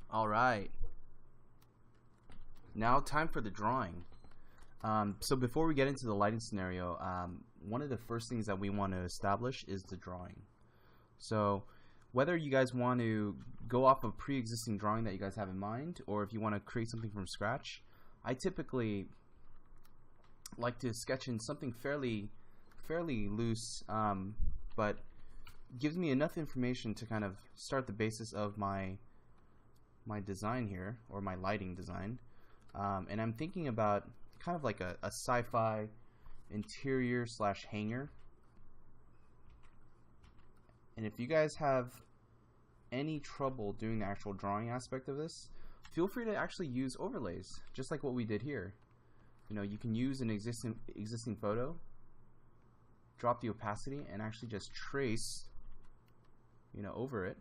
All right, now time for the drawing. So before we get into the lighting scenario, one of the first things that we want to establish is the drawing. So whether you guys want to go off of pre-existing drawing that you guys have in mind, or if you want to create something from scratch, I typically like to sketch in something fairly loose, but gives me enough information to kind of start the basis of my design here, or my lighting design. And I'm thinking about kind of like a sci-fi interior slash hangar. And if you guys have any trouble doing the actual drawing aspect of this, feel free to actually use overlays, just like what we did here. You know, you can use an existing photo, drop the opacity, and actually just trace, you know, over it,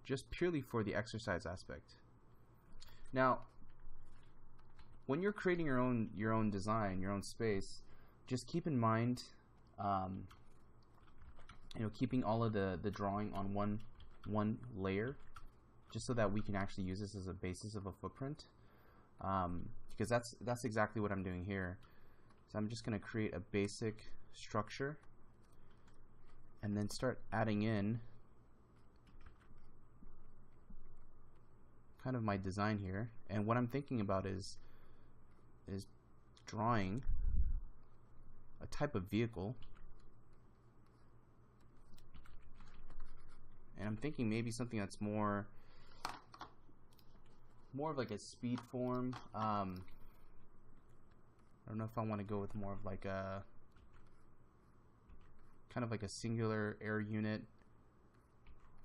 just purely for the exercise aspect. Now, when you're creating your own design, your own space, just keep in mind, you know, keeping all of the drawing on one layer, just so that we can actually use this as a basis of a footprint. Because that's exactly what I'm doing here. So I'm just going to create a basic structure, and then start adding in kind of my design here. And what I'm thinking about is drawing a type of vehicle, and I'm thinking maybe something that's more of like a speed form. I don't know if I want to go with more of like a kind of like a singular air unit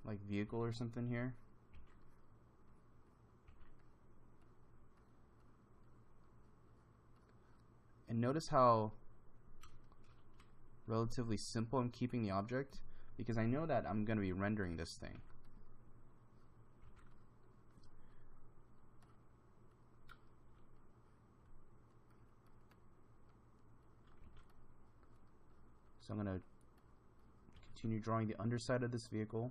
like vehicle or something here. And notice how relatively simple I'm keeping the object, because I know that I'm going to be rendering this thing. So I'm going to continue drawing the underside of this vehicle.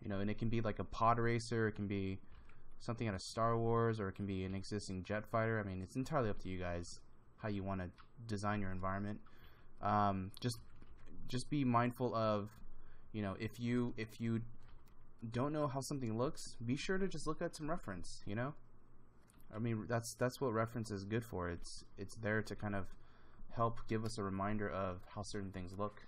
You know, and it can be like a pod racer, it can be something out of Star Wars, or it can be an existing jet fighter. I mean, it's entirely up to you guys how you want to design your environment. Just be mindful of, you know, if you don't know how something looks, be sure to just look at some reference. You know, I mean, that's what reference is good for. It's there to kind of help give us a reminder of how certain things look.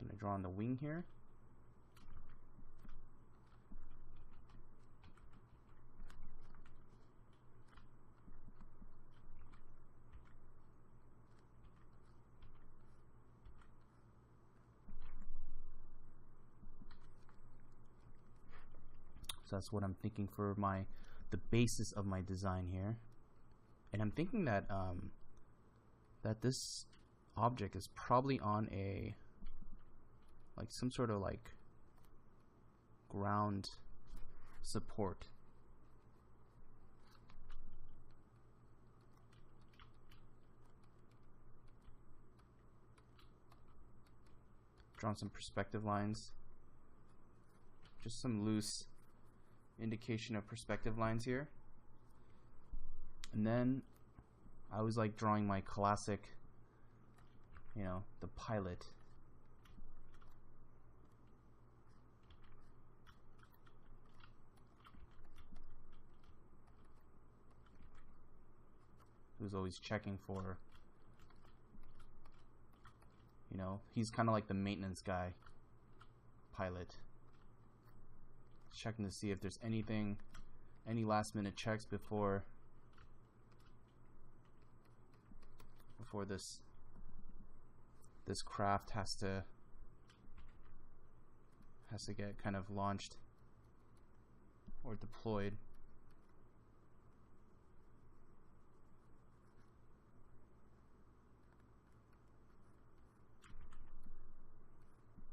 I'm going to draw on the wing here. So that's what I'm thinking for the basis of my design here. And I'm thinking that that this object is probably on a like some sort of like ground support. Drawn some perspective lines, just some loose indication of perspective lines here. And then I always like drawing my classic, you know, the pilot. Who's always checking for, you know, he's kind of like the maintenance guy, pilot. Checking to see if there's anything, any last minute checks before this craft has to get kind of launched or deployed.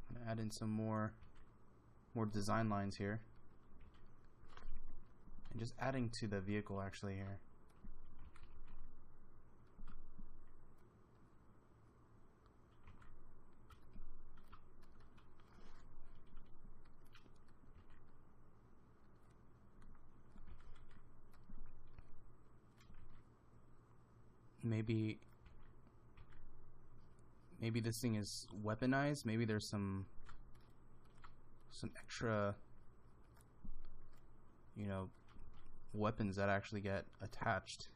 I'm gonna add in some more design lines here. And just adding to the vehicle actually here. Maybe this thing is weaponized. Maybe there's some extra, you know, weapons that actually get attached.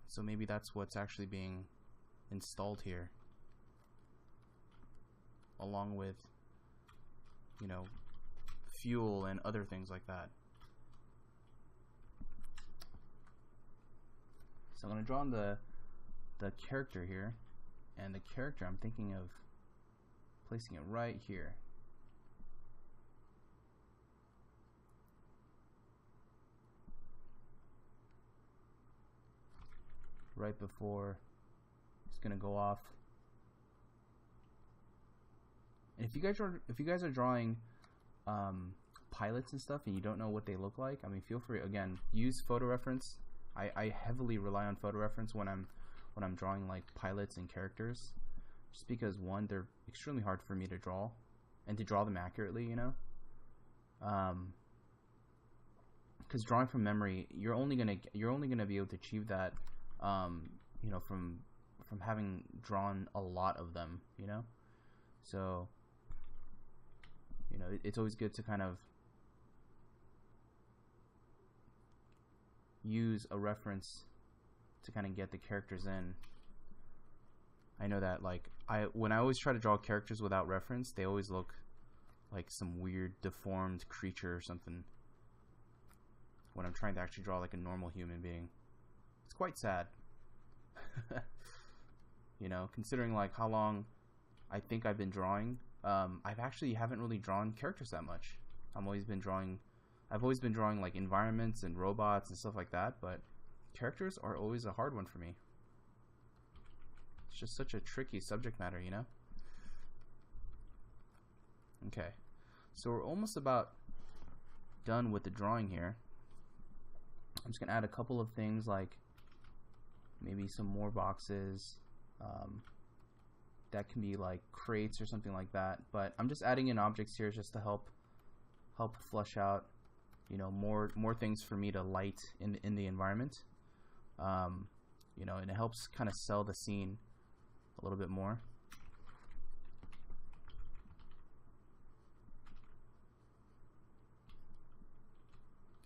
So maybe that's what's actually being installed here, along with, you know, fuel and other things like that. So I'm going to draw on the character here, and the character I'm thinking of placing it right here. Right before it's going to go off. And if you guys are drawing pilots and stuff and you don't know what they look like, I mean, feel free, again, use photo reference. I heavily rely on photo reference when I'm drawing like pilots and characters, just because one, they're extremely hard for me to draw, and to draw them accurately, you know. Because drawing from memory, you're only gonna be able to achieve that, you know, from having drawn a lot of them, you know. So, you know, it's always good to kind of use a reference to kind of get the characters in. I know that, like, when I always try to draw characters without reference, they always look like some weird deformed creature or something, when I'm trying to actually draw like a normal human being. It's quite sad. You know, considering like how long I think I've been drawing, I've actually haven't really drawn characters that much. I've always been drawing like environments and robots and stuff like that, but characters are always a hard one for me. It's just such a tricky subject matter, you know? Okay, so we're almost about done with the drawing here. I'm just gonna add a couple of things, like maybe some more boxes that can be like crates or something like that, but I'm just adding in objects here just to help flush out, you know, more things for me to light in the environment. You know, and it helps kind of sell the scene a little bit more.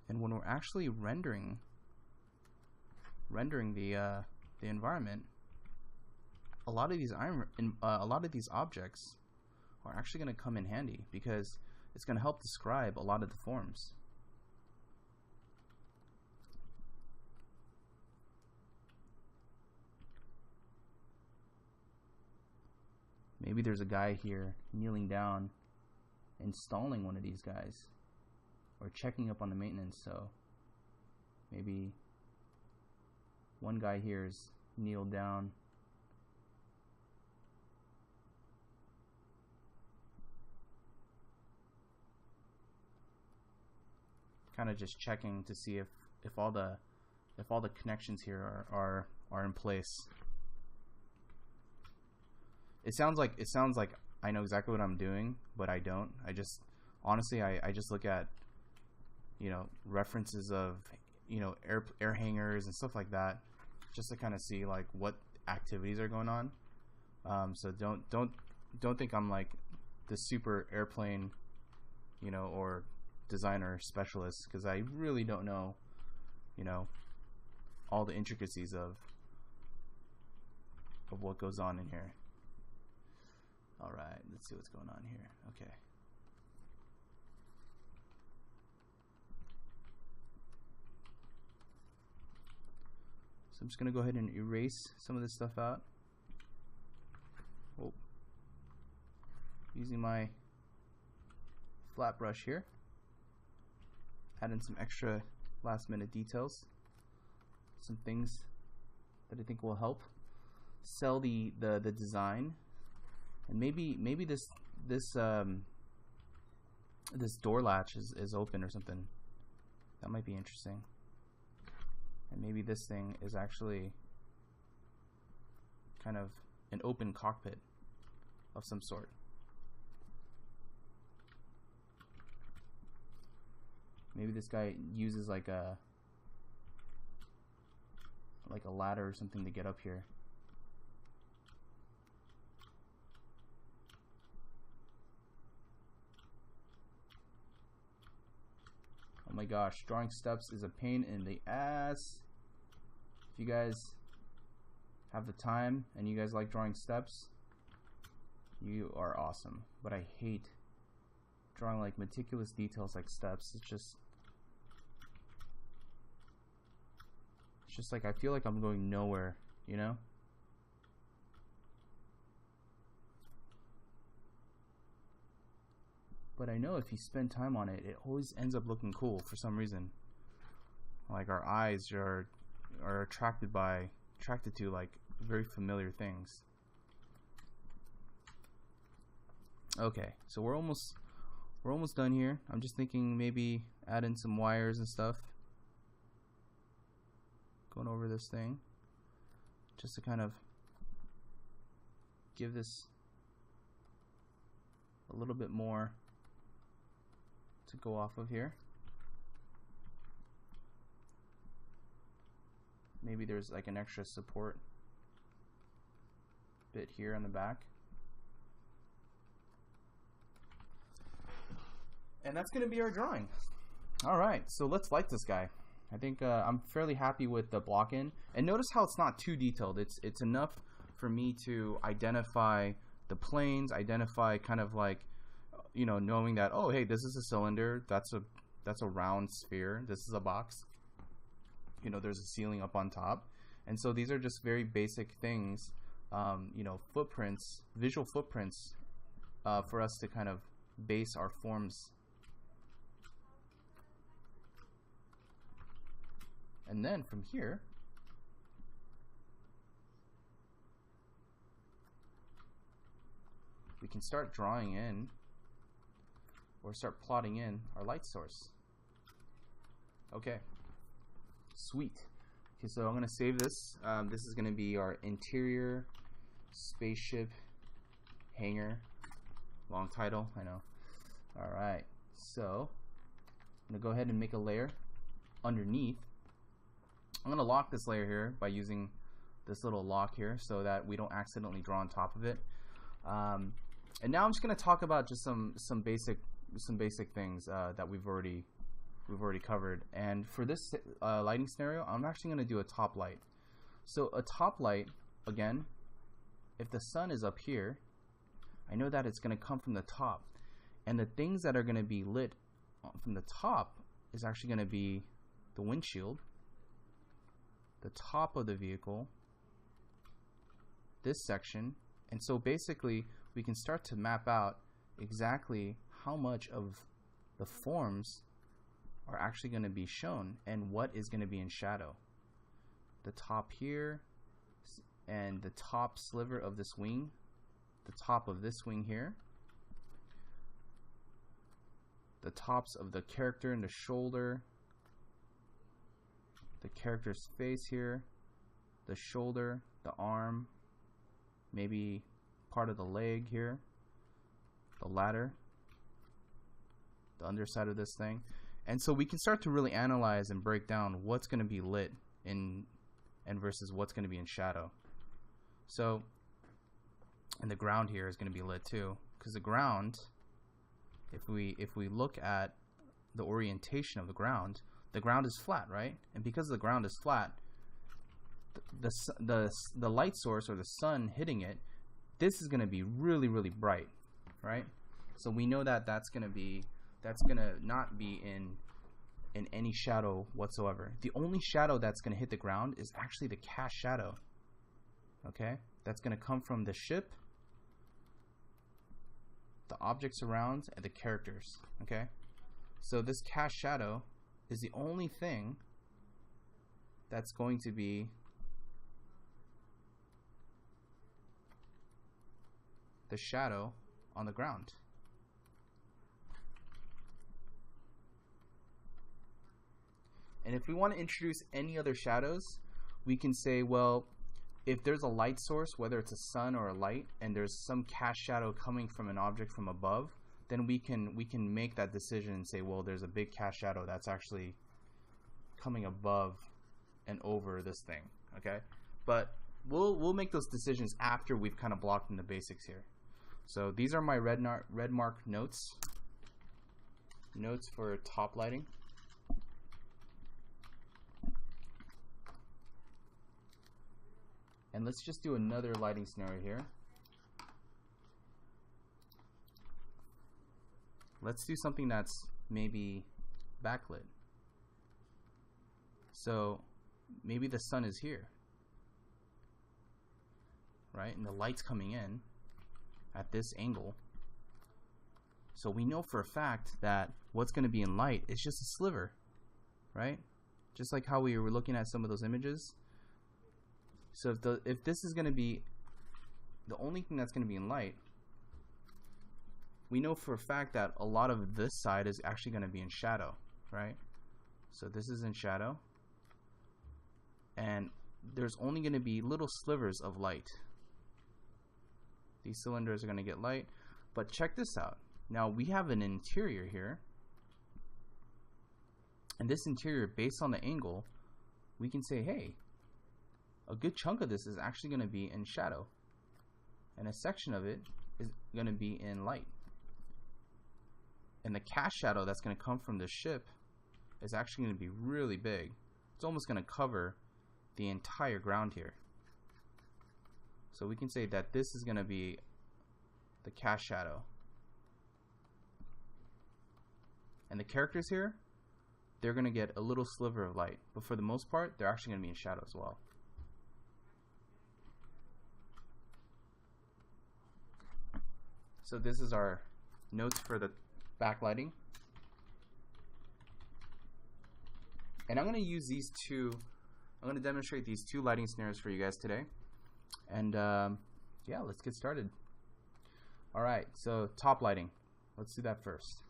And when we're actually rendering the environment, a lot of these objects are actually going to come in handy, because it's going to help describe a lot of the forms. Maybe there's a guy here kneeling down, installing one of these guys, or checking up on the maintenance. So maybe one guy here is kneeled down, kind of just checking to see if all the connections here are in place. It sounds like I know exactly what I'm doing, but I don't. I just honestly I just look at, you know, references of, you know, air hangars and stuff like that, just to kind of see like what activities are going on. So don't think I'm like the super airplane, you know, or designer specialist, because I really don't know, you know, all the intricacies of what goes on in here. All right, let's see what's going on here. Okay. So I'm just gonna go ahead and erase some of this stuff out. Oh. Using my flat brush here. Add in some extra last minute details. Some things that I think will help sell the design. And maybe this door latch is open or something. That might be interesting. And maybe this thing is actually kind of an open cockpit of some sort. Maybe this guy uses like a ladder or something to get up here. Oh my gosh, drawing steps is a pain in the ass. If you guys have the time and you guys like drawing steps, you are awesome. But I hate drawing like meticulous details like steps. It's just like I feel like I'm going nowhere, you know? But I know if you spend time on it, it always ends up looking cool for some reason. Like our eyes are attracted to like very familiar things. Okay, so we're almost done here. I'm just thinking maybe add in some wires and stuff. Going over this thing just to kind of give this a little bit more to go off of here. Maybe there's like an extra support bit here on the back. And that's going to be our drawing. Alright, so let's light this guy. I think I'm fairly happy with the block in. And notice how it's not too detailed. It's enough for me to identify the planes, identify kind of like, you know, knowing that, oh hey, this is a cylinder, that's a round sphere, this is a box. You know, there's a ceiling up on top. And so these are just very basic things, you know, footprints, visual footprints for us to kind of base our forms. And then from here, we can start drawing in or start plotting in our light source. Okay, sweet. Okay, so I'm gonna save this. This is gonna be our interior spaceship hangar. Long title, I know. Alright, so I'm gonna go ahead and make a layer underneath. I'm gonna lock this layer here by using this little lock here so that we don't accidentally draw on top of it. And now I'm just gonna talk about just some basic things that we've already covered. And for this lighting scenario, I'm actually gonna do a top light. So a top light, again, if the sun is up here, I know that it's gonna come from the top, and the things that are gonna be lit from the top is actually gonna be the windshield, the top of the vehicle, this section. And so basically we can start to map out exactly how much of the forms are actually going to be shown and what is going to be in shadow. The top here and the top sliver of this wing, the top of this wing here, the tops of the character and the shoulder, the character's face here, the shoulder, the arm, maybe part of the leg here, the ladder, the underside of this thing. And so we can start to really analyze and break down what's going to be lit in and versus what's going to be in shadow. So, and the ground here is going to be lit too, because the ground, if we look at the orientation of the ground is flat, right? And because the ground is flat, the light source or the sun hitting it, this is going to be really, really bright, right? So we know that that's going to not be in any shadow whatsoever. The only shadow that's going to hit the ground is actually the cast shadow. Okay, that's going to come from the ship, the objects around, and the characters. Okay, so this cast shadow is the only thing that's going to be the shadow on the ground. And if we want to introduce any other shadows, we can say, well, if there's a light source, whether it's a sun or a light, and there's some cast shadow coming from an object from above, then we can make that decision and say, well, there's a big cast shadow that's actually coming above and over this thing. Okay, but we'll make those decisions after we've kind of blocked in the basics here. So these are my red mark notes for top lighting. And let's just do another lighting scenario here. Let's do something that's maybe backlit. So maybe the sun is here, right? And the light's coming in at this angle. So we know for a fact that what's going to be in light is just a sliver, right? Just like how we were looking at some of those images. So if this is going to be the only thing that's going to be in light, we know for a fact that a lot of this side is actually going to be in shadow, right? So this is in shadow, and there's only going to be little slivers of light. These cylinders are going to get light, but check this out. Now we have an interior here, and this interior, based on the angle, we can say, hey, a good chunk of this is actually going to be in shadow, and a section of it is going to be in light. And the cast shadow that's going to come from the ship is actually going to be really big. It's almost going to cover the entire ground here. So we can say that this is going to be the cast shadow. And the characters here, they're going to get a little sliver of light. But for the most part, they're actually going to be in shadow as well. So this is our notes for the backlighting. And I'm going to use these two, I'm going to demonstrate these two lighting scenarios for you guys today. And yeah, let's get started. Alright, so top lighting. Let's do that first.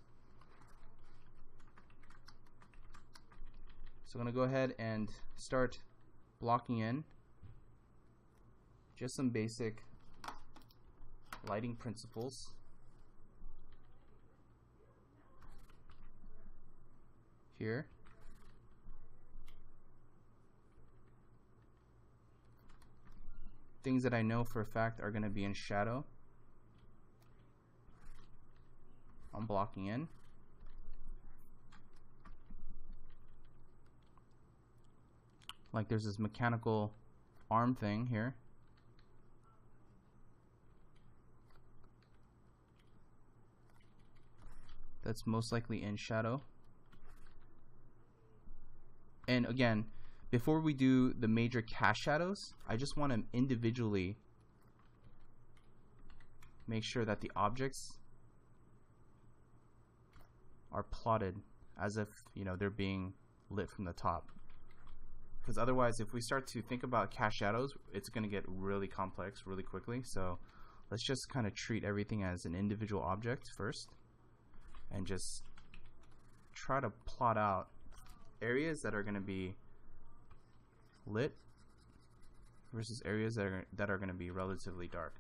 So I'm going to go ahead and start blocking in just some basic lighting principles. Here. Things that I know for a fact are going to be in shadow, I'm blocking in. Like there's this mechanical arm thing here. That's most likely in shadow. And again, before we do the major cast shadows, I just want to individually make sure that the objects are plotted as if, you know, they're being lit from the top. Because otherwise, if we start to think about cast shadows, it's going to get really complex really quickly. So let's just kind of treat everything as an individual object first, and just try to plot out areas that are going to be lit versus areas that are going to be relatively dark.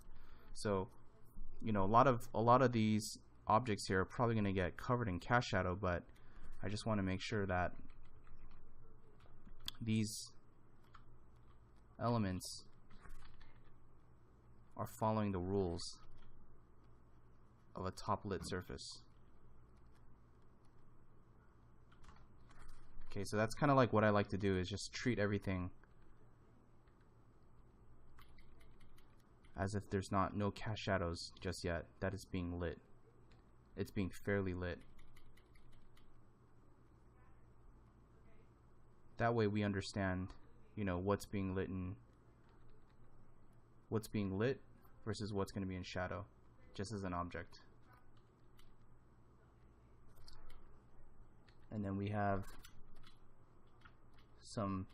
So, you know, a lot of these objects here are probably going to get covered in cast shadow, but I just want to make sure that these elements are following the rules of a top lit surface. Okay, so that's kind of like what I like to do, is just treat everything as if there's no cast shadows just yet, that it's being lit. It's being fairly lit. That way we understand, you know, what's being lit versus what's going to be in shadow, just as an object. And then we have some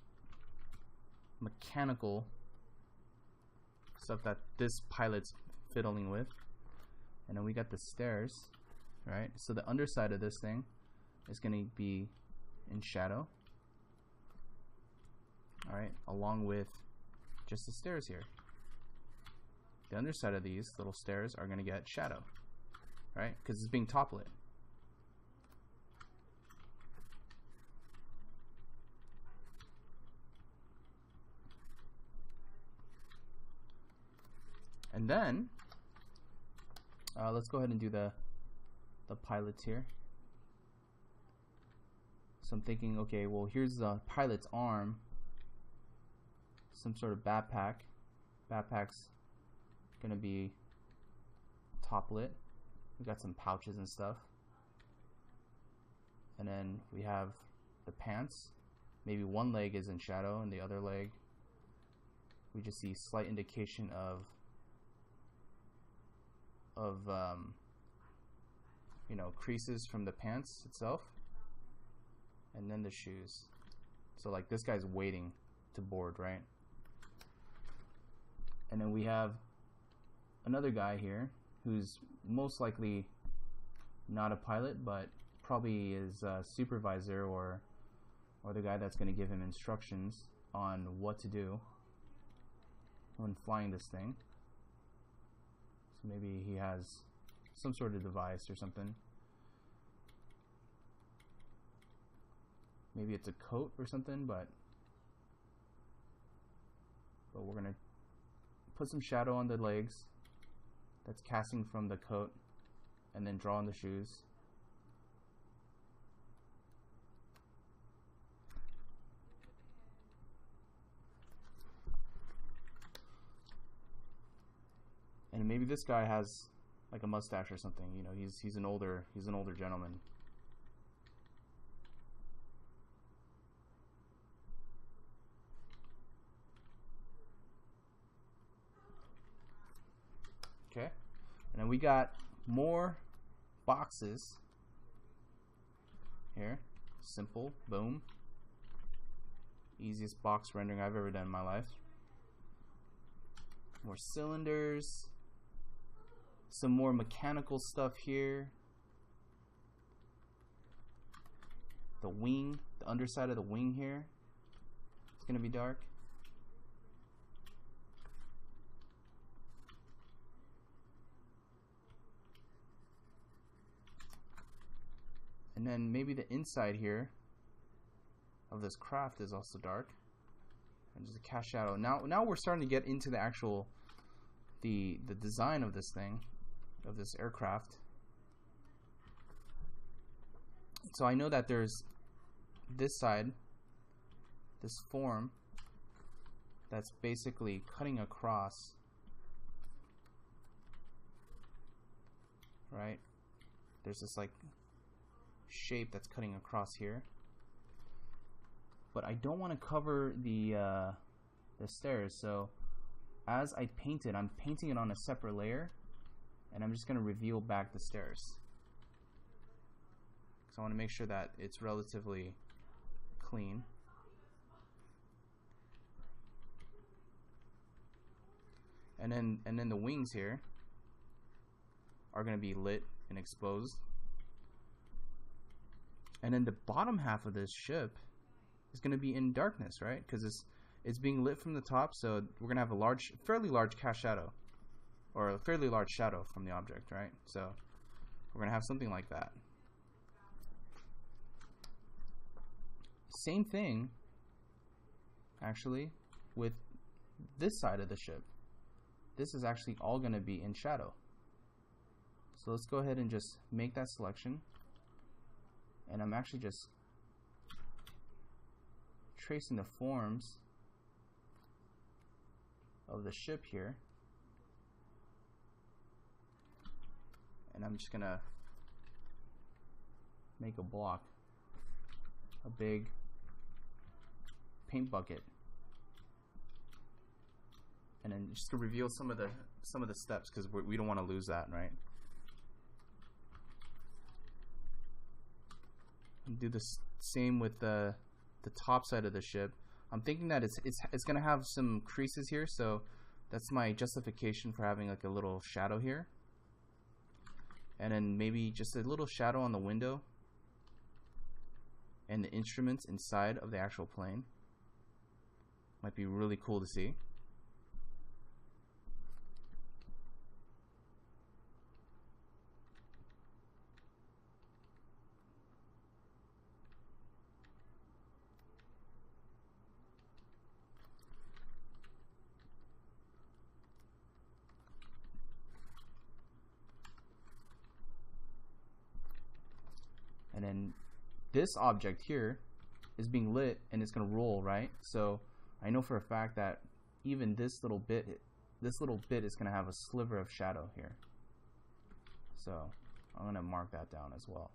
mechanical stuff that this pilot's fiddling with. And then we got the stairs, right? So the underside of this thing is going to be in shadow. Alright, along with just the stairs here. The underside of these little stairs are going to get shadow, right? Because it's being top lit. And then let's go ahead and do the pilots here. So I'm thinking, okay, well, here's the pilot's arm, some sort of backpack. Backpack's gonna be top lit. We got some pouches and stuff, and then we have the pants. Maybe one leg is in shadow, and the other leg we just see slight indication of you know, creases from the pants itself. And then the shoes. So like this guy's waiting to board, right? And then we have another guy here who's most likely not a pilot, but probably is a supervisor or the guy that's going to give him instructions on what to do when flying this thing. So maybe he has some sort of device or something. Maybe it's a coat or something, but we're going to put some shadow on the legs that's casting from the coat, and then draw on the shoes. And maybe this guy has like a mustache or something. You know, he's an older gentleman. Okay, and then we got more boxes here. Simple, boom. Easiest box rendering I've ever done in my life. More cylinders. Some more mechanical stuff here. The wing, the underside of the wing here. It's gonna be dark. And then maybe the inside here of this craft is also dark. And just a cast shadow. Now we're starting to get into the actual the design of this thing, of this aircraft. So I know that there's this side, this form that's basically cutting across, right? There's this like shape that's cutting across here, but I don't want to cover the stairs. So as I paint it, I'm painting it on a separate layer, and I'm just going to reveal back the stairs. So I want to make sure that it's relatively clean. And then the wings here are going to be lit and exposed. And then the bottom half of this ship is going to be in darkness, right? Because it's being lit from the top, so we're going to have a fairly large cast shadow, or a fairly large shadow from the object, right? So we're going to have something like that. Same thing, actually, with this side of the ship. This is actually all going to be in shadow. So let's go ahead and just make that selection. And I'm actually just tracing the forms of the ship here. And I'm just gonna make a block, a big paint bucket, and then just to reveal some of the steps, because we don't want to lose that, right? Do the same with the top side of the ship. I'm thinking that it's gonna have some creases here, so that's my justification for having like a little shadow here, and then maybe just a little shadow on the window and the instruments inside of the actual plane. Might be really cool to see. And then this object here is being lit and it's going to roll, right? So I know for a fact that even this little bit is going to have a sliver of shadow here. So I'm going to mark that down as well.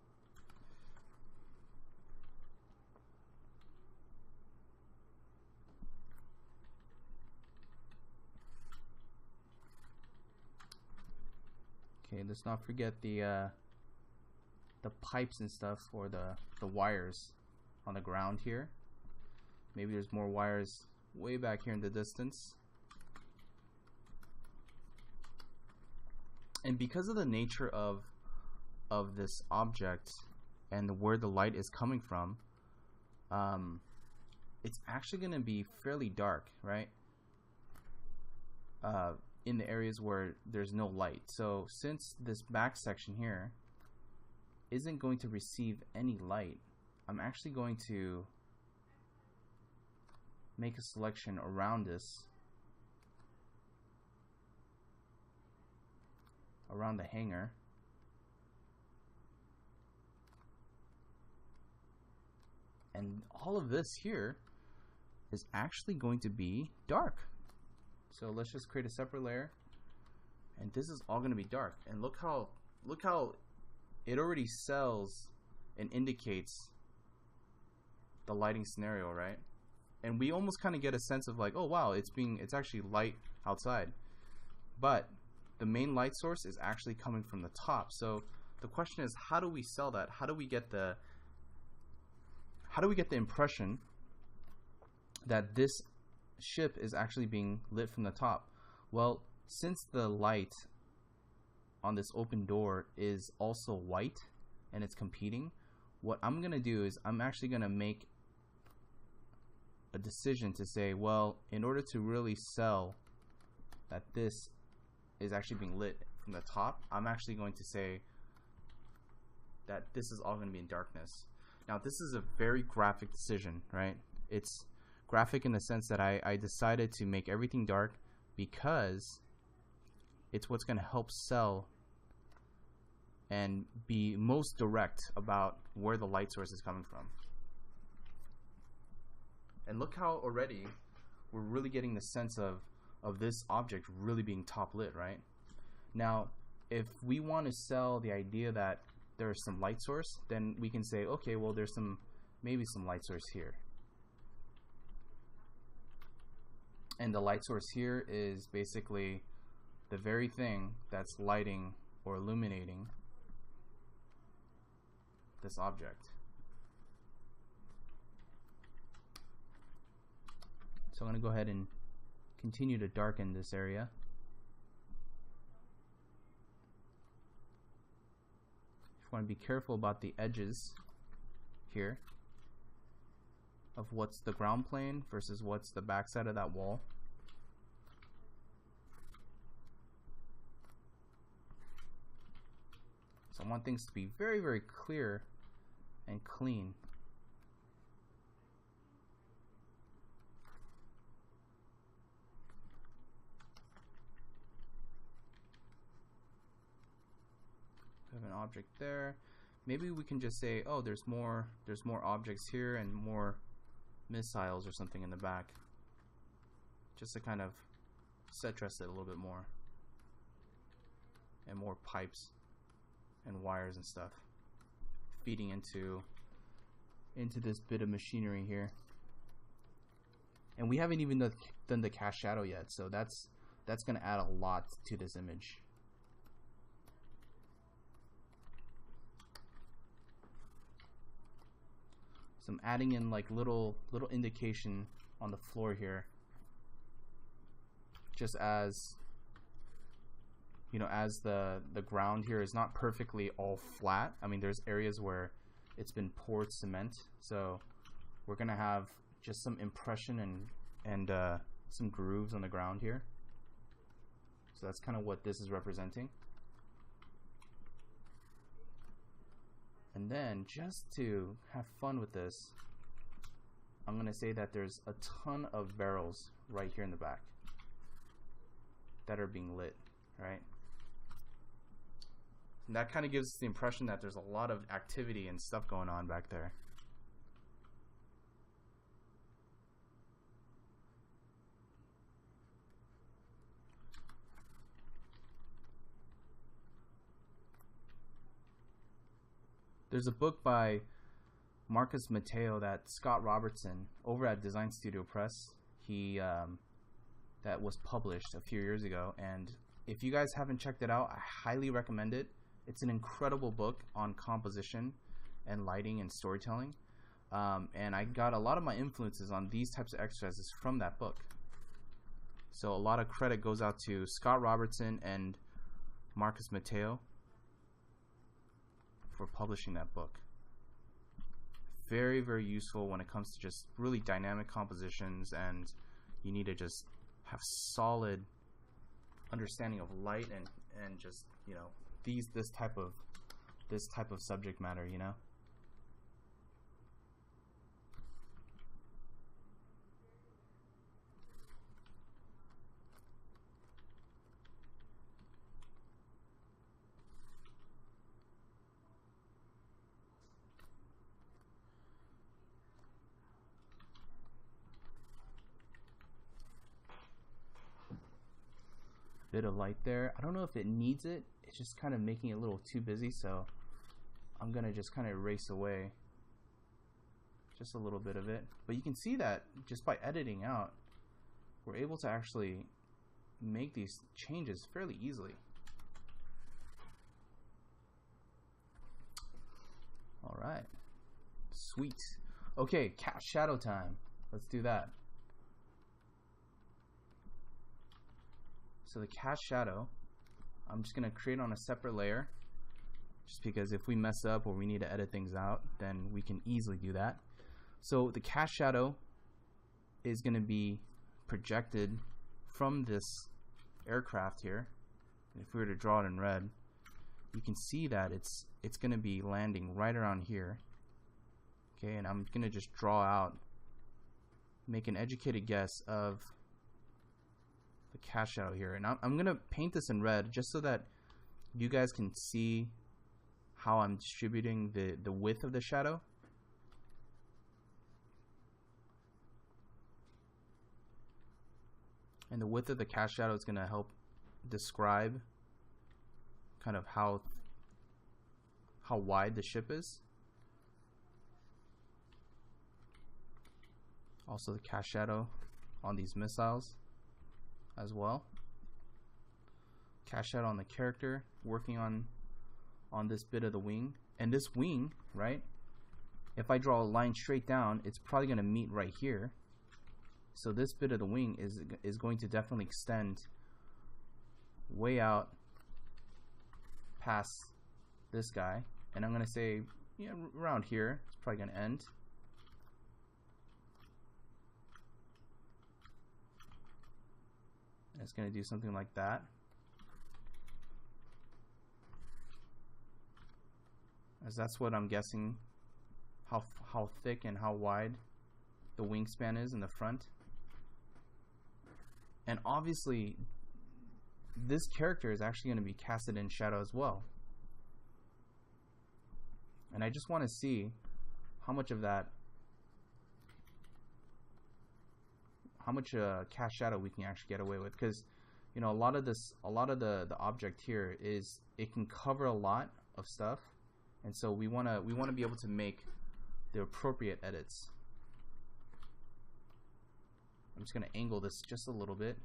Okay, let's not forget the pipes and stuff, or the wires on the ground here. Maybe there's more wires way back here in the distance. And because of the nature of this object and where the light is coming from, it's actually going to be fairly dark, right? In the areas where there's no light. So since this back section here isn't going to receive any light, I'm actually going to make a selection around this, around the hanger, and all of this here is actually going to be dark. So let's just create a separate layer, and this is all going to be dark. And look how it already sells and indicates the lighting scenario, right? And we almost kind of get a sense of like, oh wow, it's actually light outside. But the main light source is actually coming from the top. So the question is, how do we sell that? How do we get the impression that this ship is actually being lit from the top? Well, since the light on this open door is also white and it's competing, what I'm gonna do is I'm actually gonna make a decision to say, well, in order to really sell that this is actually being lit from the top, I'm actually going to say that this is all going to be in darkness. Now this is a very graphic decision, right? It's graphic in the sense that I decided to make everything dark because it's what's going to help sell and be most direct about where the light source is coming from. And look how already we're really getting the sense of this object really being top lit, right? Now, if we want to sell the idea that there's some light source, then we can say, okay, well, there's maybe some light source here. And the light source here is basically the very thing that's lighting or illuminating this object. So I'm going to go ahead and continue to darken this area. Just want to be careful about the edges here of what's the ground plane versus what's the backside of that wall. So I want things to be very, very clear and clean. We have an object there. Maybe we can just say, oh, there's more objects here and more missiles or something in the back, just to kind of set dress it a little bit more, and more pipes and wires and stuff feeding into this bit of machinery here. And we haven't even done the cast shadow yet, so that's going to add a lot to this image. So I'm adding in like little indication on the floor here, just as you know, as the ground here is not perfectly all flat. I mean, there's areas where it's been poured cement, so we're gonna have just some impression and some grooves on the ground here. So that's kind of what this is representing. And then just to have fun with this, I'm going to say that there's a ton of barrels right here in the back that are being lit, right? And that kind of gives us the impression that there's a lot of activity and stuff going on back there. There's a book by Marcus Mateo that Scott Robertson over at Design Studio Press, that was published a few years ago, and if you guys haven't checked it out, I highly recommend it. It's an incredible book on composition and lighting and storytelling, and I got a lot of my influences on these types of exercises from that book. So a lot of credit goes out to Scott Robertson and Marcus Mateo for publishing that book. Very, very useful when it comes to just really dynamic compositions, and you need to just have solid understanding of light and just, you know, this type of subject matter, you know. Bit of light there. I don't know if it needs it. It's just kind of making it a little too busy, so I'm gonna just kind of erase away just a little bit of it. But you can see that just by editing out, we're able to actually make these changes fairly easily. All right, sweet. Okay, cast shadow time. Let's do that. So the cast shadow, I'm just going to create on a separate layer, just because if we mess up or we need to edit things out, then we can easily do that. So the cast shadow is going to be projected from this aircraft here. And if we were to draw it in red, you can see that it's going to be landing right around here. Okay, and I'm going to just draw out, make an educated guess of the cast shadow here, and I'm gonna paint this in red just so that you guys can see how I'm distributing the width of the shadow. And the width of the cast shadow is gonna help describe kind of how wide the ship is. Also the cast shadow on these missiles as well. Cast shadow on the character, working on this bit of the wing. And this wing, right, if I draw a line straight down, it's probably going to meet right here. So this bit of the wing is going to definitely extend way out past this guy. And I'm going to say, yeah, around here, it's probably going to end. It's going to do something like that. As that's what I'm guessing, how thick and how wide the wingspan is in the front. And obviously, this character is actually going to be casted in shadow as well. And I just want to see how much of that, how much cast shadow we can actually get away with, because you know a lot of the object here is it can cover a lot of stuff, and so we want to be able to make the appropriate edits. I'm just going to angle this just a little bit.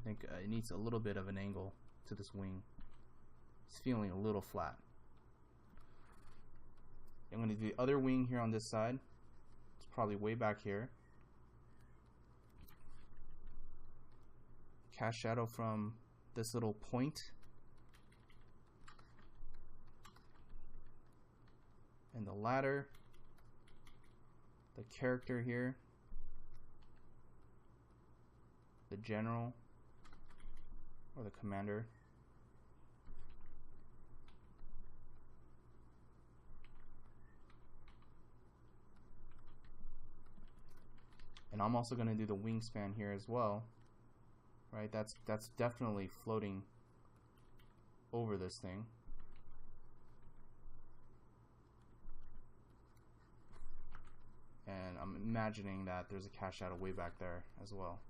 I think it needs a little bit of an angle to this wing. It's feeling a little flat. I'm going to do the other wing here on this side. It's probably way back here. Cast shadow from this little point. And the ladder. The character here. the general or the commander. And I'm also going to do the wingspan here as well, right? That's definitely floating over this thing. And I'm imagining that there's a cast shadow way back there as well.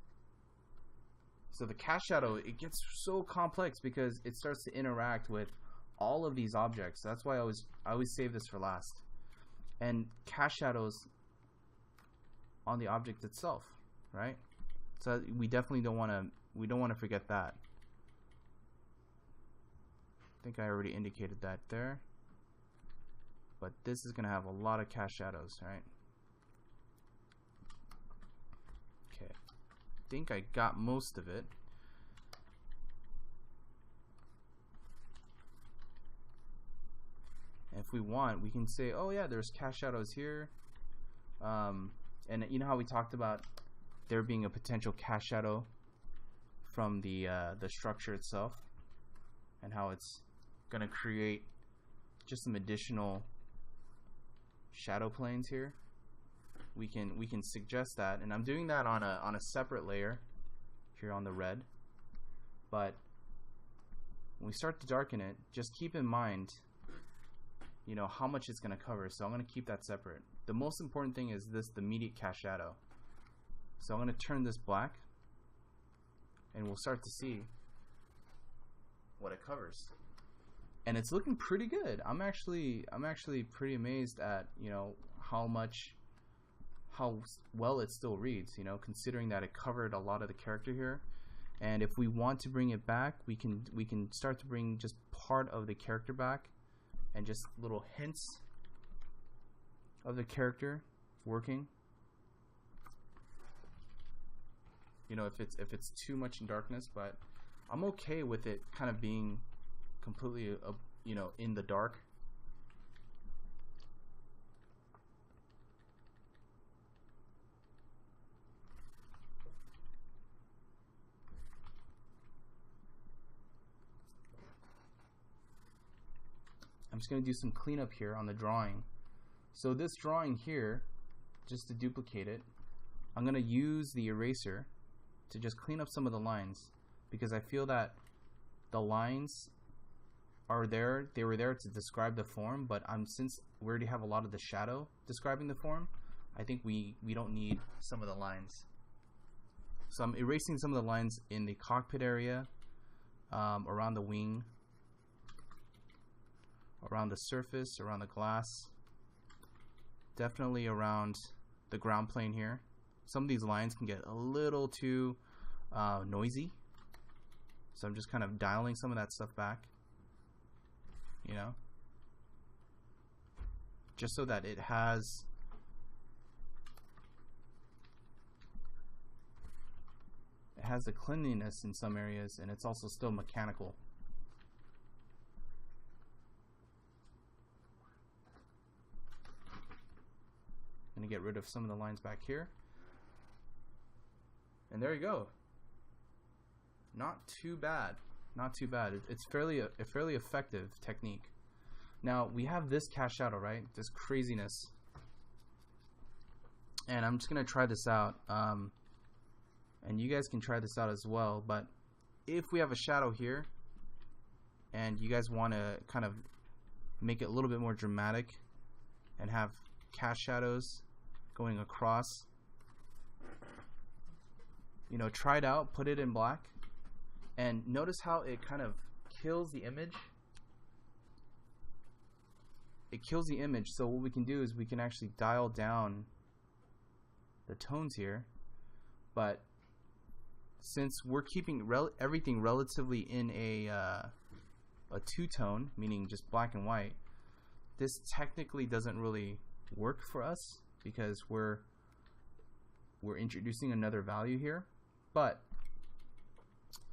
So the cast shadow, it gets so complex because it starts to interact with all of these objects. That's why I always save this for last. And cast shadows on the object itself, right? So we definitely don't want to forget that. I think I already indicated that there. But this is going to have a lot of cast shadows, right? Okay. I think I got most of it. And if we want, we can say, oh yeah, there's cast shadows here. And you know how we talked about there being a potential cast shadow from the structure itself, and how it's going to create just some additional shadow planes here. We can suggest that, and I'm doing that on a separate layer here on the red. But when we start to darken it, just keep in mind, you know, how much it's going to cover. So I'm going to keep that separate. The most important thing is the immediate cast shadow. So I'm going to turn this black, and we'll start to see what it covers. And it's looking pretty good. I'm actually pretty amazed at, you know, how well it still reads, you know, considering that it covered a lot of the character here. And if we want to bring it back, we can start to bring just part of the character back, and just little hints of the character working. You know, if it's too much in darkness, but I'm okay with it kind of being completely you know, in the dark. I'm just going to do some cleanup here on the drawing. So this drawing here, just to duplicate it, I'm going to use the eraser to just clean up some of the lines, because I feel that the lines are there. They were there to describe the form, but since we already have a lot of the shadow describing the form, I think we don't need some of the lines. So I'm erasing some of the lines in the cockpit area, around the wing, around the surface, around the glass, definitely around the ground plane here. Some of these lines can get a little too noisy, so I'm just kind of dialing some of that stuff back, you know, just so that it has the cleanliness in some areas, and it's also still mechanical. I'm going to get rid of some of the lines back here. And there you go. Not too bad. Not too bad. It's a fairly effective technique. Now, we have this cast shadow, right? This craziness. And I'm just going to try this out. And you guys can try this out as well. But if we have a shadow here, and you guys want to kind of make it a little bit more dramatic and have cast shadows going across, you know, try it out, put it in black, and notice how it kind of kills the image. It kills the image. So what we can do is we can actually dial down the tones here, but since we're keeping everything relatively in a two-tone, meaning just black and white, this technically doesn't really work for us because we're introducing another value here. But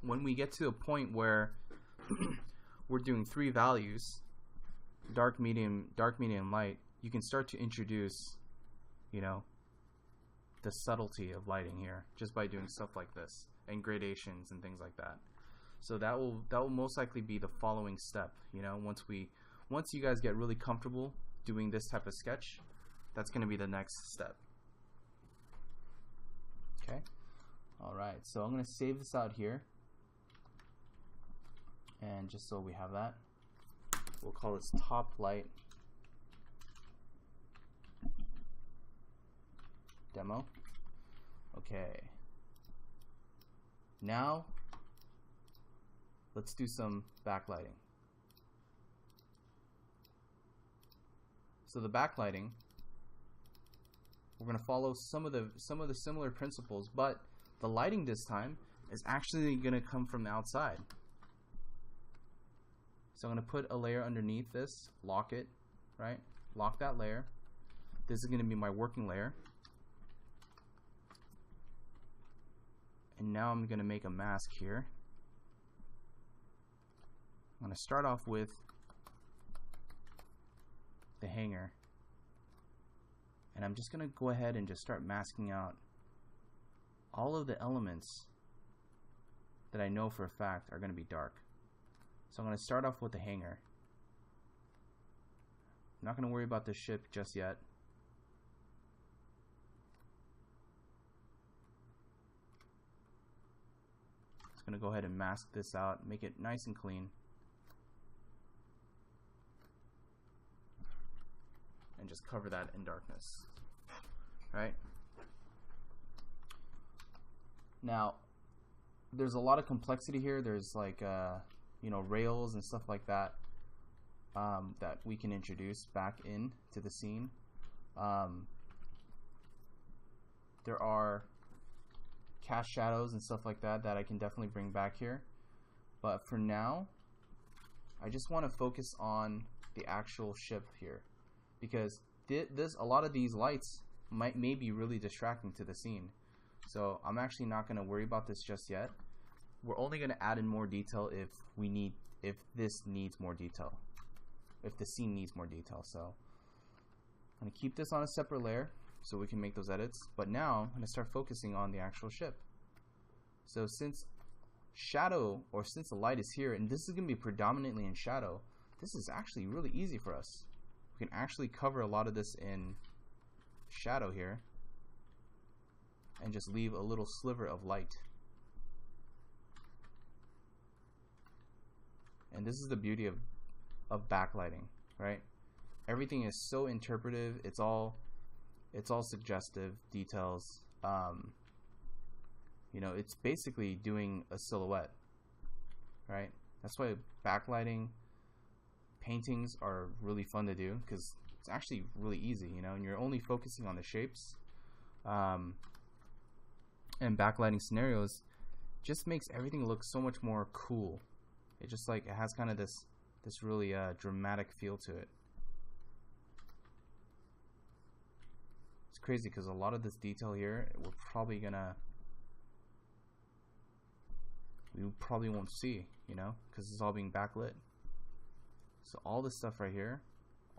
when we get to a point where we're doing 3 values, dark, medium, light, you can start to introduce, you know, the subtlety of lighting here just by doing stuff like this. and gradations and things like that. So that will most likely be the following step. You know, once you guys get really comfortable doing this type of sketch, that's going to be the next step. Okay. All right. So I'm going to save this out here, and just so we have that, we'll call this top light demo. Okay. Now let's do some backlighting. So the backlighting, we're going to follow some of the similar principles, but the lighting this time is actually going to come from the outside. So I'm going to put a layer underneath this, lock it, right? Lock that layer. This is going to be my working layer. And now I'm going to make a mask here. I'm going to start off with the hanger. And I'm just going to go ahead and just start masking out all of the elements that I know for a fact are going to be dark. So I'm going to start off with the hanger. I'm not going to worry about the ship just yet. Just going to go ahead and mask this out, make it nice and clean. And just cover that in darkness. Right? Now, there's a lot of complexity here. There's like you know, rails and stuff like that that we can introduce back into the scene. There are cast shadows and stuff like that that I can definitely bring back here, but for now I just want to focus on the actual ship here, because a lot of these lights may be really distracting to the scene. So I'm actually not going to worry about this just yet. We're only going to add in more detail if this needs more detail, if the scene needs more detail. So I'm going to keep this on a separate layer so we can make those edits. But now I'm going to start focusing on the actual ship. So since the light is here, and this is going to be predominantly in shadow, this is actually really easy for us. We can actually cover a lot of this in shadow here and just leave a little sliver of light. And this is the beauty of backlighting, right? Everything is so interpretive. It's all suggestive details. You know, it's basically doing a silhouette, right? That's why backlighting paintings are really fun to do, because it's actually really easy, you know, and you're only focusing on the shapes. And backlighting scenarios just makes everything look so much more cool. It just like, it has kind of this really dramatic feel to it. It's crazy because a lot of this detail here we probably won't see, you know, because it's all being backlit. So all this stuff right here,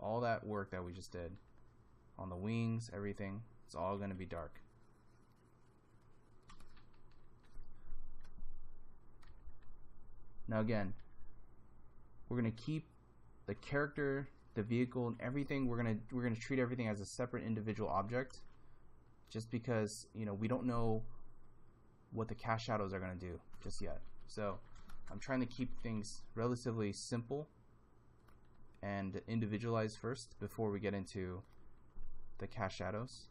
all that work that we just did on the wings, everything, it's all going to be dark. Now again, we're going to keep the character, the vehicle, and everything. We're gonna treat everything as a separate individual object, just because, you know, we don't know what the cast shadows are going to do just yet. So I'm trying to keep things relatively simple and individualized first before we get into the cast shadows.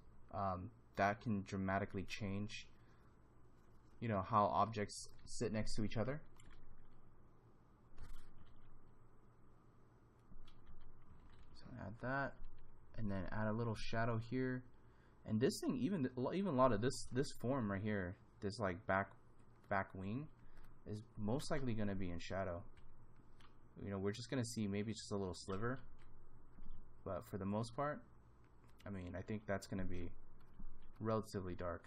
That can dramatically change, you know, how objects sit next to each other. So add that, and then add a little shadow here. And this thing, even a lot of this form right here, this like back wing, is most likely going to be in shadow. You know, we're just going to see maybe just a little sliver, but for the most part, I mean, I think that's going to be relatively dark.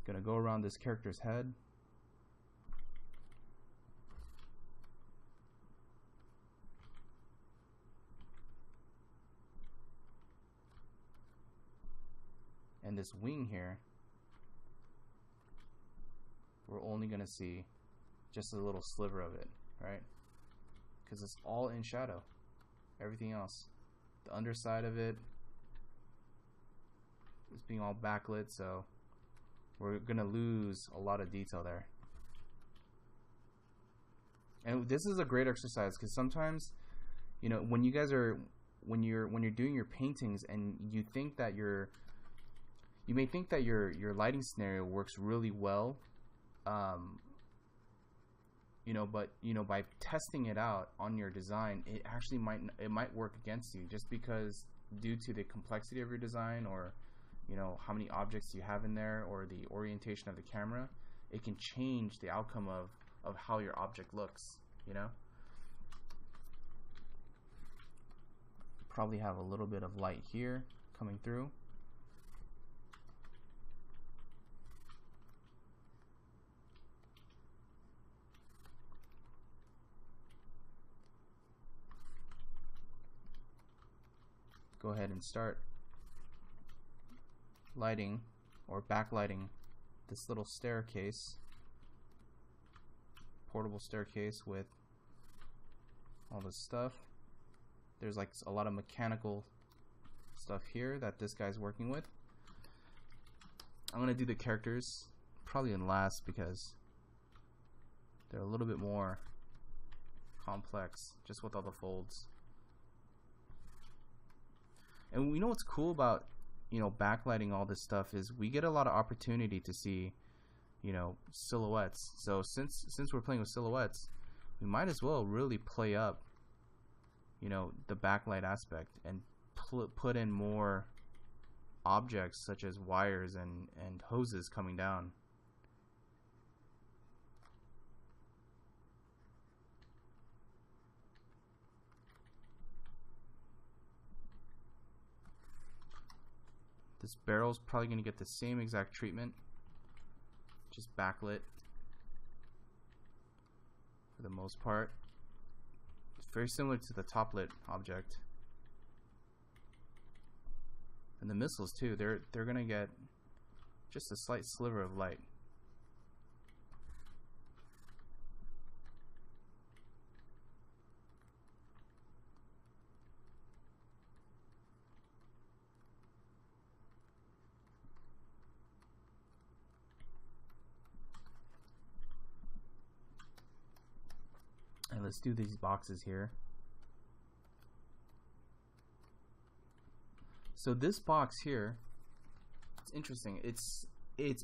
Gonna go around this character's head. And this wing here, we're only going to see just a little sliver of it, right? Because it's all in shadow. Everything else, the underside of it is being all backlit, so we're going to lose a lot of detail there. And this is a great exercise because sometimes, you know, when you're doing your paintings and you think that you may think that your lighting scenario works really well, you know, but you know, by testing it out on your design, it actually might work against you, just because due to the complexity of your design, or you know, how many objects you have in there, or the orientation of the camera, it can change the outcome of how your object looks, you know. Probably have a little bit of light here coming through. Go ahead and start lighting or backlighting this little staircase, portable staircase with all this stuff. There's like a lot of mechanical stuff here that this guy's working with. I'm gonna do the characters probably in last because they're a little bit more complex, just with all the folds. And we know what's cool about, you know, backlighting all this stuff is we get a lot of opportunity to see, you know, silhouettes. So since we're playing with silhouettes, we might as well really play up, you know, the backlight aspect and put in more objects such as wires and hoses coming down. This barrel's probably going to get the same exact treatment, just backlit for the most part. It's very similar to the top lit object. And the missiles too, they're going to get just a slight sliver of light. And let's do these boxes here. So this box here, it's interesting. It's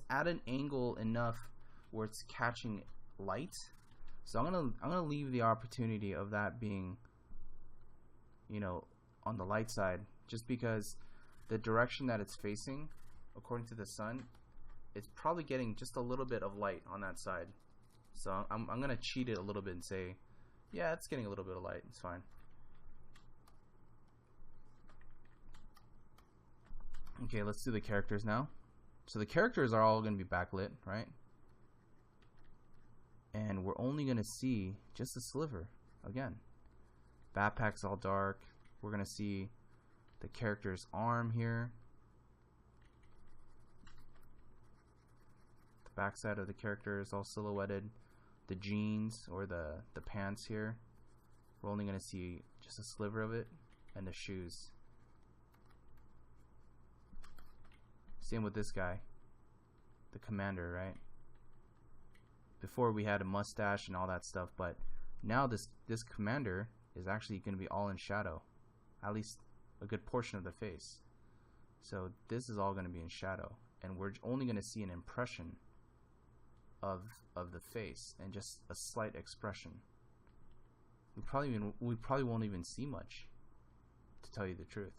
at an angle enough where it's catching light. So I'm gonna leave the opportunity of that being, you know, on the light side, just because the direction that it's facing, according to the sun, it's probably getting just a little bit of light on that side. So I'm gonna cheat it a little bit and say, yeah, it's getting a little bit of light. It's fine. Okay, let's do the characters now. So the characters are all going to be backlit, right? And we're only going to see just a sliver. Again, backpack's all dark. We're going to see the character's arm here. The backside of the character is all silhouetted. The jeans or the pants here, we're only going to see just a sliver of it, and the shoes. Same with this guy, the commander, right? Before we had a mustache and all that stuff, but now this commander is actually going to be all in shadow, at least a good portion of the face. So this is all going to be in shadow, and we're only going to see an impression of the face and just a slight expression. We probably won't even see much, to tell you the truth.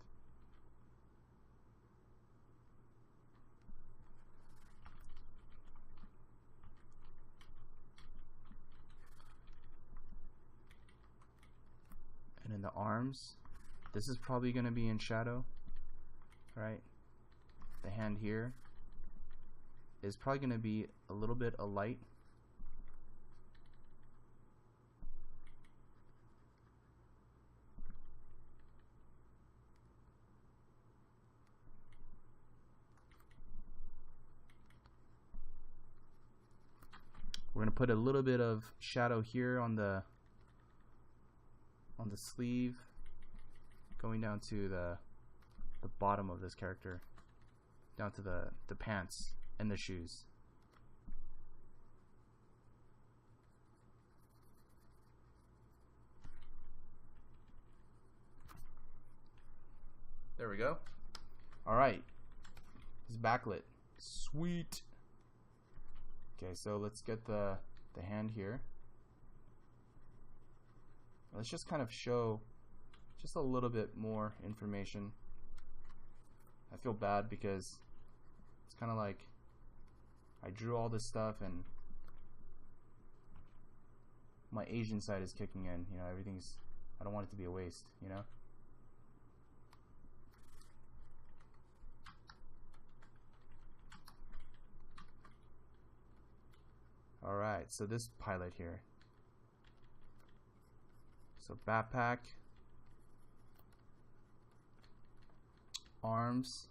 And in the arms, this is probably going to be in shadow, right? The hand here is probably going to be a little bit of light. We're gonna put a little bit of shadow here on the sleeve, going down to the bottom of this character, down to the pants and the shoes. There we go. Alright. It's backlit. Sweet. Okay, so let's get the hand here. Let's just kind of show just a little bit more information. I feel bad because it's kind of like I drew all this stuff and my Asian side is kicking in. You know, everything's, I don't want it to be a waste, you know? Alright, so this pilot here. So backpack, arms.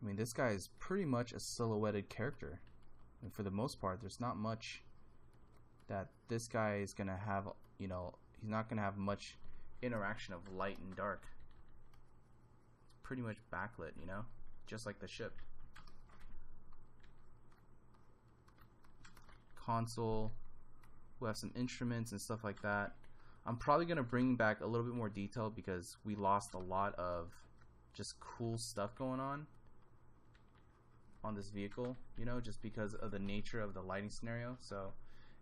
I mean, this guy is pretty much a silhouetted character. And for the most part, there's not much that this guy is going to have, you know, he's not going to have much interaction of light and dark. It's pretty much backlit, you know, just like the ship. Console, we'll have some instruments and stuff like that. I'm probably going to bring back a little bit more detail because we lost a lot of just cool stuff going on this vehicle, you know, just because of the nature of the lighting scenario. So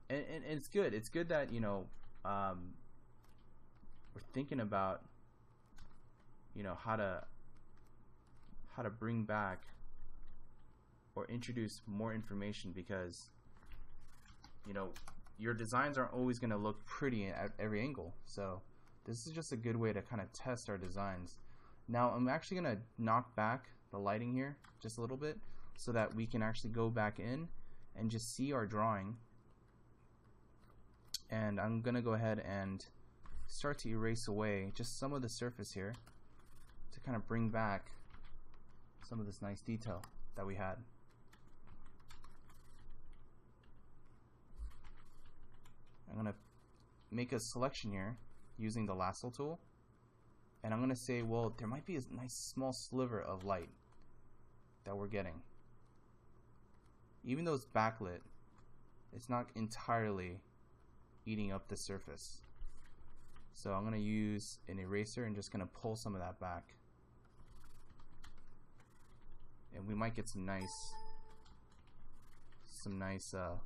and it's good. It's good that, you know, we're thinking about, you know, how to bring back or introduce more information, because, you know, your designs aren't always going to look pretty at every angle. So this is just a good way to kind of test our designs. Now I'm actually going to knock back the lighting here just a little bit so that we can actually go back in and just see our drawing. And I'm going to go ahead and start to erase away just some of the surface here to kind of bring back some of this nice detail that we had. I'm going to make a selection here using the lasso tool, and I'm going to say, well, there might be a nice small sliver of light that we're getting. Even though it's backlit, it's not entirely eating up the surface. So I'm going to use an eraser and just going to pull some of that back. And we might get some nice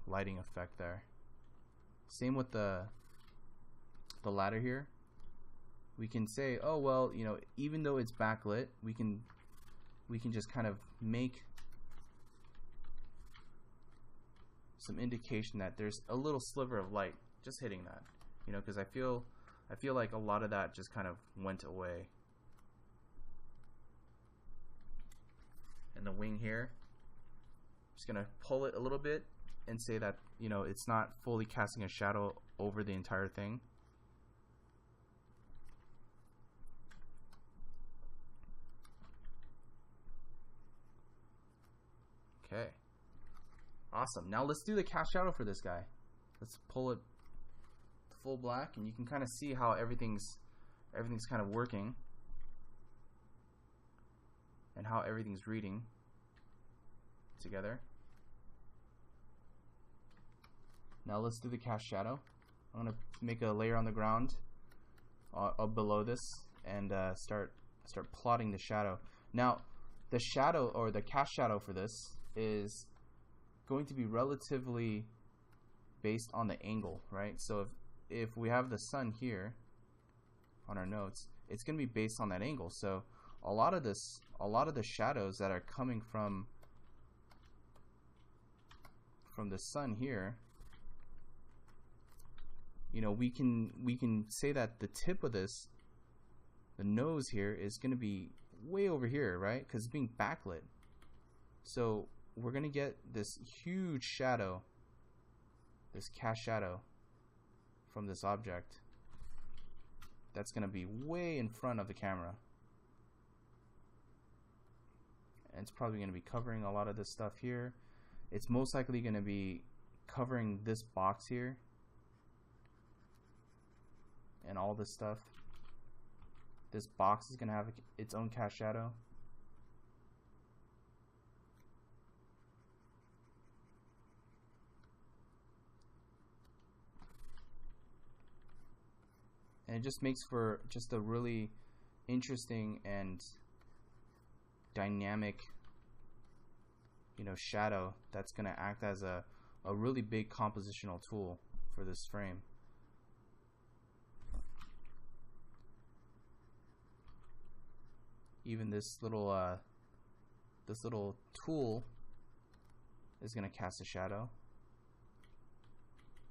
lighting effect there. Same with the ladder here. We can say, oh well, you know, even though it's backlit, we can just kind of make some indication that there's a little sliver of light just hitting that, you know, because I feel like a lot of that just kind of went away. And the wing here, just gonna pull it a little bit and say that, you know, it's not fully casting a shadow over the entire thing. Okay, awesome. Now let's do the cast shadow for this guy. Let's pull it full black, and you can kind of see how everything's kind of working and how everything's reading together. Now let's do the cast shadow. I'm gonna make a layer on the ground below this and start plotting the shadow. Now the shadow, or the cast shadow for this, is going to be relatively based on the angle, right? So if we have the sun here on our notes, it's going to be based on that angle. So a lot of the shadows that are coming from the sun here, you know, we can say that the tip of this, the nose here, is going to be way over here, right? Because it's being backlit. So we're going to get this huge shadow, this cast shadow from this object that's going to be way in front of the camera. And it's probably going to be covering a lot of this stuff here. it's most likely going to be covering this box here and all this stuff. This box is going to have its own cast shadow. And it just makes for just a really interesting and dynamic, you know, shadow that's going to act as a really big compositional tool for this frame. Even this little tool is going to cast a shadow.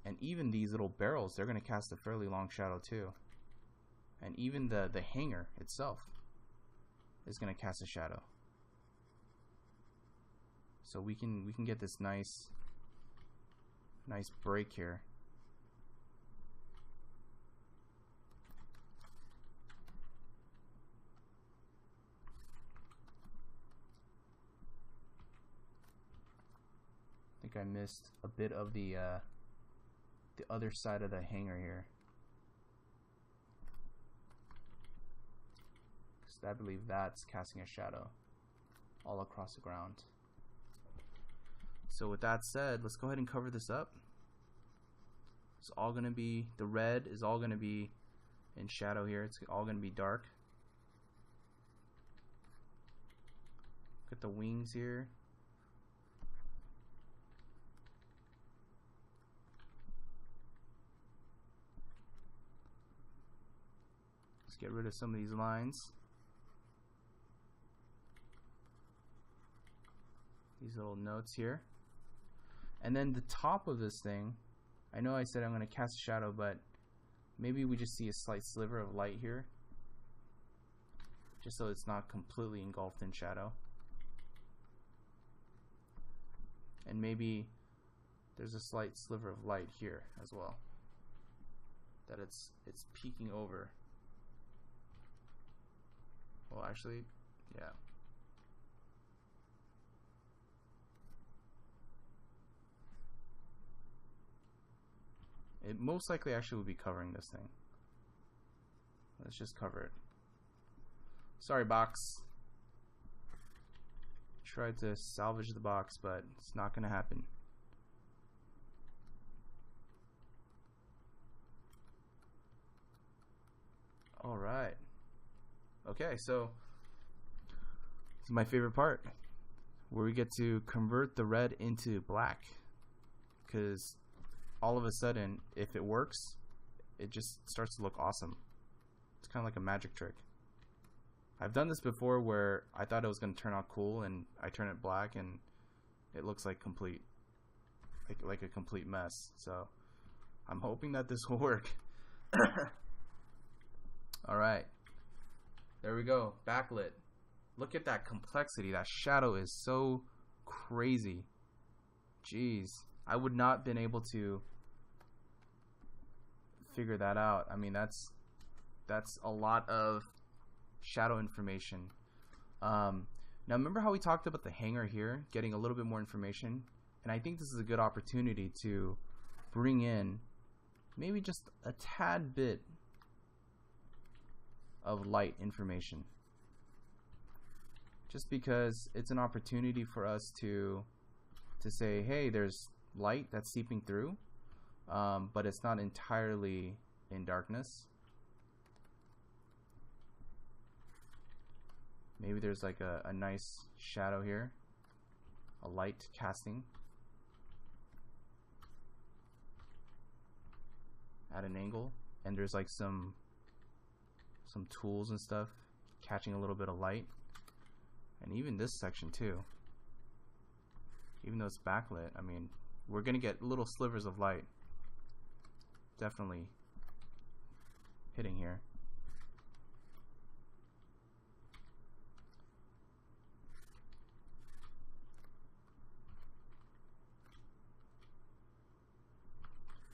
And even these little barrels, they're going to cast a fairly long shadow too. And even the hanger itself is going to cast a shadow. So we can get this nice break here. I think I missed a bit of the other side of the hanger here. I believe that's casting a shadow all across the ground. So with that said, let's go ahead and cover this up. It's all going to be, the red is all going to be in shadow here. It's all going to be dark. Look at the wings here. Let's get rid of some of these lines. These little notes here. And then the top of this thing, I know I said I'm going to cast a shadow, but maybe we just see a slight sliver of light here, just so it's not completely engulfed in shadow. And maybe there's a slight sliver of light here as well, that it's peeking over. Well, actually, yeah. It most likely actually will be covering this thing. Let's just cover it. Sorry, box. Tried to salvage the box, but it's not going to happen. Alright. Okay, so this is my favorite part, where we get to convert the red into black. Because all of a sudden, if it works, it just starts to look awesome. It's kind of like a magic trick. I've done this before where I thought it was going to turn out cool, and I turn it black, and it looks like like a complete mess. So I'm hoping that this will work. Alright, there we go, backlit. Look at that complexity. That shadow is so crazy. Jeez, I would not been able to figure that out. I mean, that's a lot of shadow information. Now remember how we talked about the hanger here, getting a little bit more information? And I think this is a good opportunity to bring in maybe just a tad bit of light information, just because it's an opportunity for us to say, hey, there's light that's seeping through, but it's not entirely in darkness. Maybe there's like a nice shadow here, a light casting at an angle, and there's like some tools and stuff catching a little bit of light. And even this section too, even though it's backlit, I mean, we're gonna get little slivers of light definitely hitting here.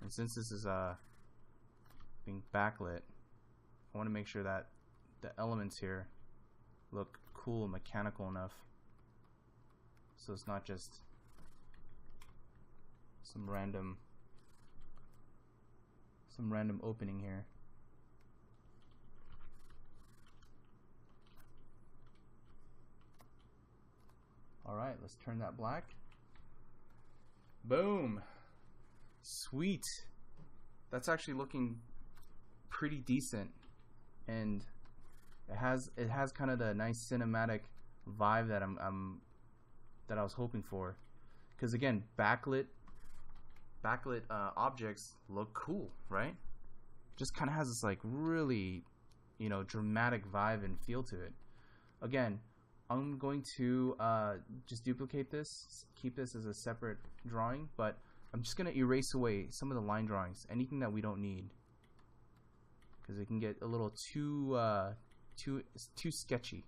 And since this is being backlit, I want to make sure that the elements here look cool and mechanical enough, so it's not just some random opening here. Alright, let's turn that black. Boom! Sweet! That's actually looking pretty decent, and it has kind of the nice cinematic vibe that that I was hoping for. Because again, backlit objects look cool, right? Just kind of has this like really, you know, dramatic vibe and feel to it. Again, I'm going to just duplicate this, keep this as a separate drawing, but I'm just going to erase away some of the line drawings, anything that we don't need, because it can get a little too sketchy.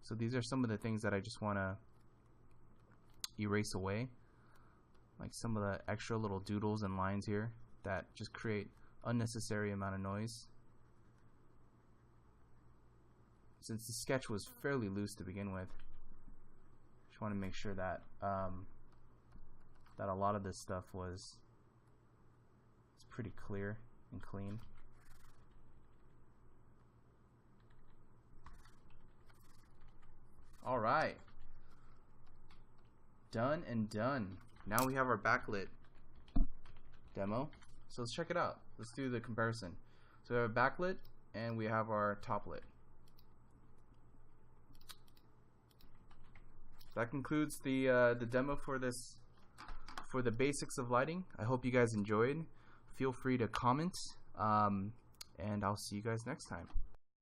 So these are some of the things that I just want to erase away, like some of the extra little doodles and lines here that just create unnecessary amount of noise. Since the sketch was fairly loose to begin with, just want to make sure that that a lot of this stuff it's pretty clear and clean. Alright, done and done. Now we have our backlit demo, so let's check it out. Let's do the comparison. So we have a backlit and we have our top lit. That concludes the demo for the basics of lighting. I hope you guys enjoyed. Feel free to comment, and I'll see you guys next time.